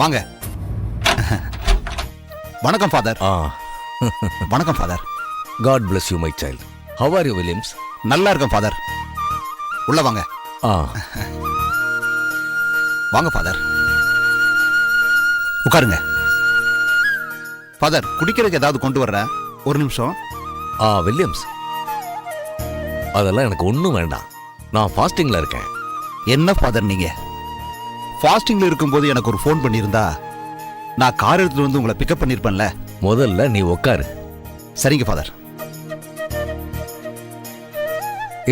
வாங்க. வணக்கம் ஃபாதர். வணக்கம் father. God bless you, my child. How are you, Williams? நல்லா இருக்கேன் ஃபாதர். உள்ள வாங்க. வாங்க ஃபாதர், உட்காருங்க. ஃபாதர், குடிக்கிறதுக்கு ஏதாவது கொண்டு வர்றேன். ஒரு நிமிஷம். வில்லியம்ஸ், அதெல்லாம் எனக்கு ஒன்றும் வேண்டாம். நான் ஃபாஸ்டிங்ல இருக்கேன். என்ன ஃபாதர் நீங்க ஃபாஸ்டிங்ல இருக்கும்போது எனக்கு ஒரு ஃபோன் பண்ணியிருந்தா நான் கார் எடுத்துட்டு வந்து உங்களை பிக்கப் பண்ணிருப்பேன்ல. முதல்ல நீ உட்காரு. சரிங்க ஃபாதர்.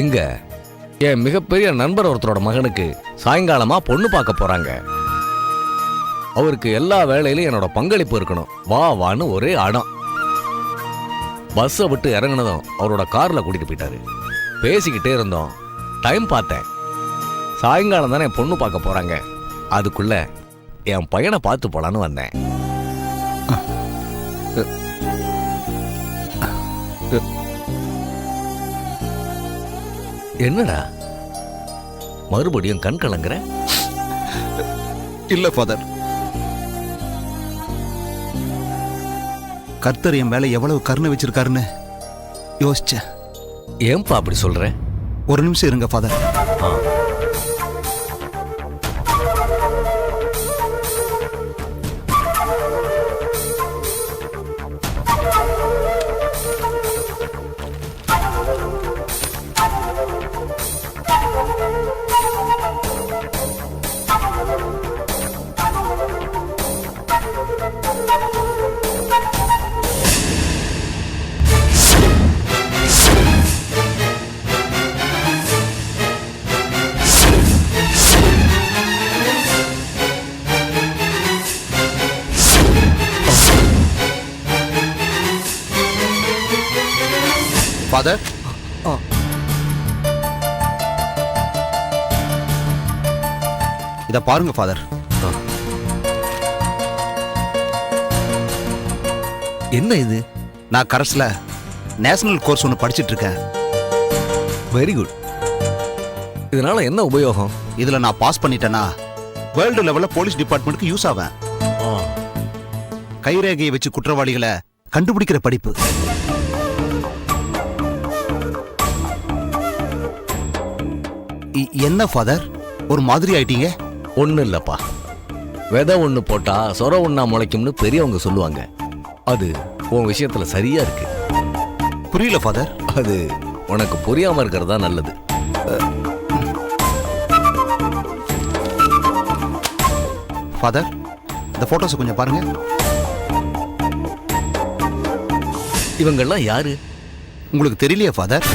இங்க என் மிகப்பெரிய நண்பர் ஒருத்தரோட மகனுக்கு சாயங்காலமா பொண்ணு பார்க்க போறாங்க. அவருக்கு எல்லா வேலையிலும் என்னோட பங்களிப்பு இருக்கணும். வா வான்னு ஒரே அடம். பஸ்ஸை விட்டு இறங்கினதும் அவரோட கார்ல கூட்டிட்டு போயிட்டாரு. பேசிக்கிட்டே இருந்தோம். டைம் பார்த்தேன். சாயங்காலம் தானே பொண்ணு பார்க்க போறாங்க. அதுக்குள்ள என் பையனை பார்த்து போலான்னு வந்தேன். என்னடா மறுபடியும் கண் கலங்குற? இல்ல ஃபாதர், கர்த்தர் என் மேல எவ்வளவு கருணை வச்சிருக்காருன்னு யோசிச்சேன். ஏன்பா அப்படி சொல்ற? ஒரு நிமிஷம் இருங்க ஃபாதர். ஃபாதர், இத பாருங்க ஃபாதர். என்ன இது? நான் கரஸ்ல நேஷனல் கோர்ஸ் ஒன்று படிச்சிட்டு இருக்கேன். Very good. இதனால என்ன உபயோகம்? இதுல நான் பாஸ் பண்ணிட்டேன்னா வேர்ல்டு லெவல்ல போலீஸ் டிபார்ட்மெண்ட்டுக்கு யூஸ் ஆவேன். கைரேகையை வச்சு குற்றவாளிகளை கண்டுபிடிக்கிற படிப்பு. என்ன ஃபாதர், ஒரு மாதிரி ஆயிட்டீங்க? ஒண்ணு இல்லப்பா. விதை ஒண்ணு போட்டா சொர ஒண்ணா முளைக்கும்னு பெரியவங்க சொல்லுவாங்க. அது உன் விஷயத்துல சரியா இருக்கு. புரியல ஃபாதர். அது உனக்கு புரியாம இருக்கிறதா நல்லது. ஃபாதர், இந்த போட்டோஸ் கொஞ்சம் பாருங்க. இவங்கெல்லாம் யாரு? உங்களுக்கு தெரியலையா ஃபாதர்?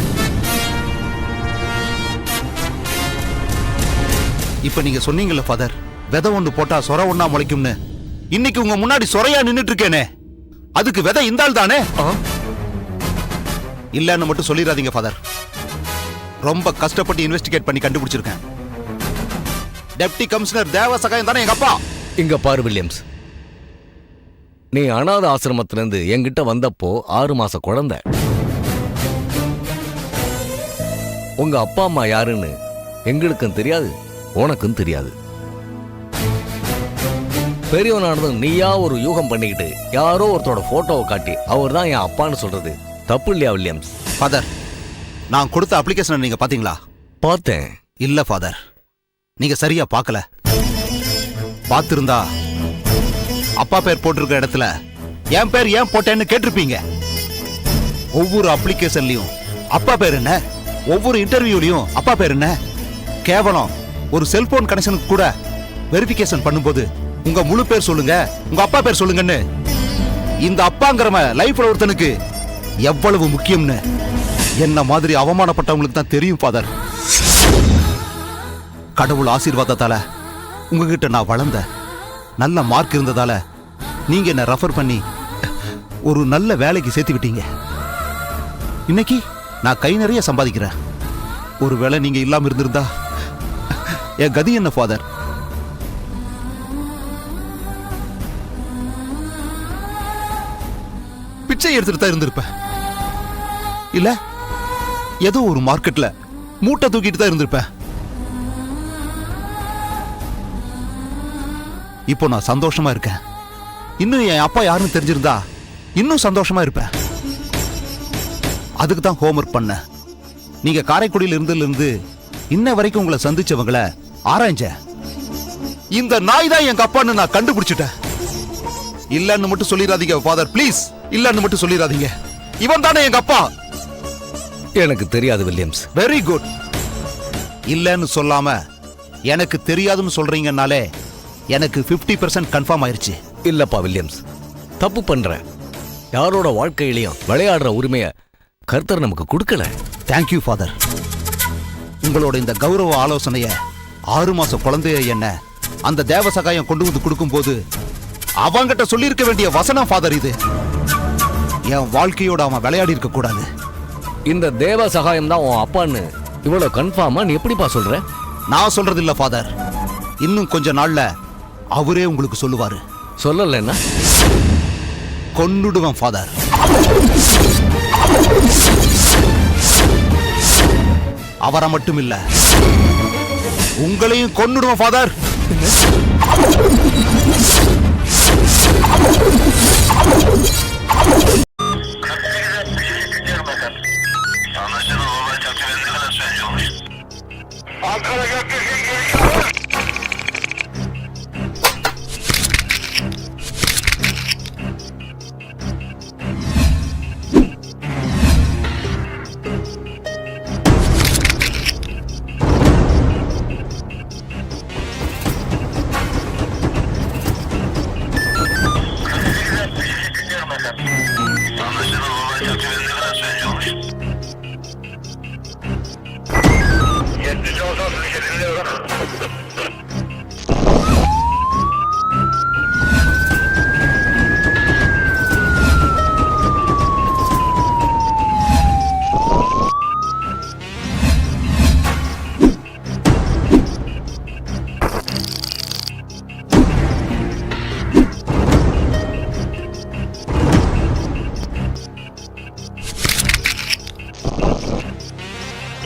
இப்ப நீங்க சொன்னீங்கல்ல ஃபாதர், விதை ஒண்ணு போட்டா சொர ஒண்ணா முளைக்கும்னு. இன்னைக்கு உங்க முன்னாடி சொரையா நின்னுட்டு இருக்கேனே, அதுக்கு விதை இந்தால் தானே? இல்லன்னு மட்டும் சொல்லிடாதீங்க ஃபாதர். ரொம்ப கஷ்டப்பட்டு இன்வெஸ்டிகேட் பண்ணி கண்டுபிடிச்சிருக்கேன். டெப்டி கமிஷனர் தேவசகாயம் தானே எங்க அப்பா. இங்க பாரு வில்லியம்ஸ், நீ அனாத ஆசிரமத்திலிருந்து என்கிட்ட வந்தப்போ 6 மாச குழந்தை. உங்க அப்பா அம்மா யாருன்னு எங்களுக்கும் தெரியாது, உனக்கும் தெரியாது. பெரியவனானதும் நீயா ஒரு யூகம் பண்ணிக்கிட்டு யாரோ ஒருத்தரோட போட்டோவை காட்டி அவர் தான் என் அப்பான்னு சொல்றது தப்பு இல்லையா வில்லியம்ஸ்? ஃபாதர், நான் கொடுத்த அப்ளிகேஷனை நீங்க பாத்தீங்களா? பார்த்தேன். இல்ல ஃபாதர், நீங்க சரியா பார்க்கல. பார்த்திருந்தா அப்பா பேர் போட்டிருக்க இடத்துல என் பேர் ஏன் போட்டேன்னு கேட்டிருப்பீங்க. ஒவ்வொரு அப்ளிகேஷன்லயும் அப்பா பேர் என்ன, ஒவ்வொரு இன்டர்வியூலயும் அப்பா பேர் என்ன. கேவலம் ஒரு செல்போன் கனெக்ஷனுக்கு கூட வெரிஃபிகேஷன் பண்ணும்போது உங்க முழு பேர் சொல்லுங்க, உங்க அப்பா பேர் சொல்லுங்கன்னு. இந்த அப்பாங்கிறவன் லைஃப்ல ஒருத்தனுக்கு எவ்வளவு முக்கியம்னு என்ன மாதிரி அவமானப்பட்டவங்களுக்கு தான் தெரியும் ஃபாதர். கடவுள் ஆசீர்வாதத்தால உங்ககிட்ட நான் வளர்ந்த, நல்ல மார்க் இருந்ததால நீங்க என்ன ரெஃபர் பண்ணி ஒரு நல்ல வேலைக்கு சேர்த்து விட்டீங்க. இன்னைக்கு நான் கை நிறைய சம்பாதிக்கிறேன். ஒருவேளை நீங்க இல்லாம இருந்திருந்தா என் கதி என்ன ஃபாதர்? பிச்சை எடுத்துட்டு தான் இருந்திருப்பேன். இல்ல ஏதோ ஒரு மார்க்கெட்ல மூட்டை தூக்கிட்டு தான் இருந்திருப்பேன். இப்போ நான் சந்தோஷமா இருக்கேன். இன்னும் என் அப்பா யாருன்னு தெரிஞ்சிருந்தா இன்னும் சந்தோஷமா இருப்பேன். அதுக்கு தான் ஹோம்ஒர்க் பண்ண. நீங்க காரைக்குடியில் இருந்ததிலிருந்து இன்ன வரைக்கும் உங்களை சந்திச்சவங்கள ஆராய்ஞ்ச. இந்த நாய் தான் எங்க அப்பான்னு நான் கண்டுபிடிச்சிட்டேன். இல்லன்னு மட்டும் சொல்லிடாதீங்க ஃபாதர், ப்ளீஸ். இல்லன்னு மட்டும் சொல்லிடாதீங்க. இவன் தானே எங்க அப்பா. எனக்கு தெரியாது வில்லியம்ஸ். Very good. இல்லன்னு சொல்லாம எனக்கு தெரியாதுன்னு சொல்றீங்கன்னாலே எனக்கு 50% கன்ஃபார்ம் ஆயிருச்சு. இல்லப்பா வில்லியம்ஸ், தப்பு பண்ற. யாரோட வாழ்க்கையிலையும் விளையாடுற உரிமைய கர்த்தர் நமக்கு கொடுக்கல. Thank you father. உங்களோட இந்த கௌரவ ஆலோசனைய 6 மாச குழந்தைய என்ன அந்த தேவ சகாயம் கொண்டு வந்து கொடுக்கும்போது அவங்கிட்ட சொல்லியிருக்க வேண்டிய வசனம் ஃபாதர் இது. என் வாழ்க்கையோட அவன் விளையாடி இருக்க கூடாது. இந்த தேவ சகாயம் தான் உன் அப்பான்னு இவ்வளவு கன்ஃபார்மா நீ எப்படிப்பா சொல்ற? நான் சொல்றது இல்ல ஃபாதர். இன்னும் கொஞ்ச நாள்ல அவரே உங்களுக்கு சொல்லுவாரு. சொல்லலன்னா கொன்னுடுவேன் ஃபாதர். அவரை மட்டும் இல்ல, உங்களையும் கொன்னுடுவேன் father.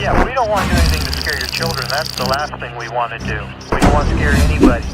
Yeah, we don't want to do anything to scare your children. That's the last thing we want to do. We don't want to scare anybody.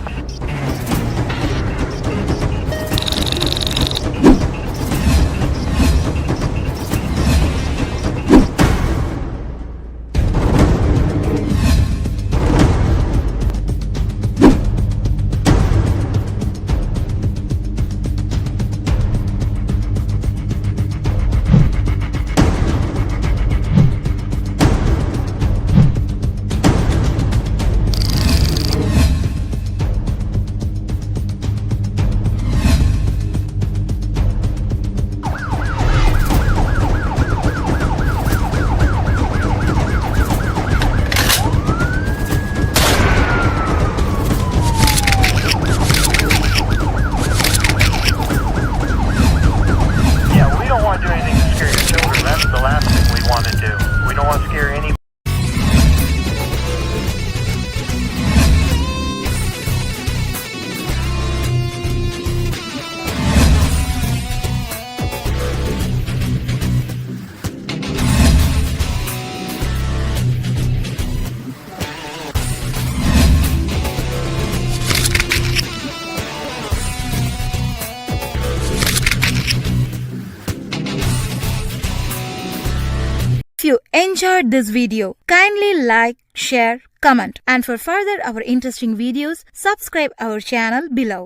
If you enjoyed this video, kindly like, share, comment, and for further our interesting videos, subscribe our channel below.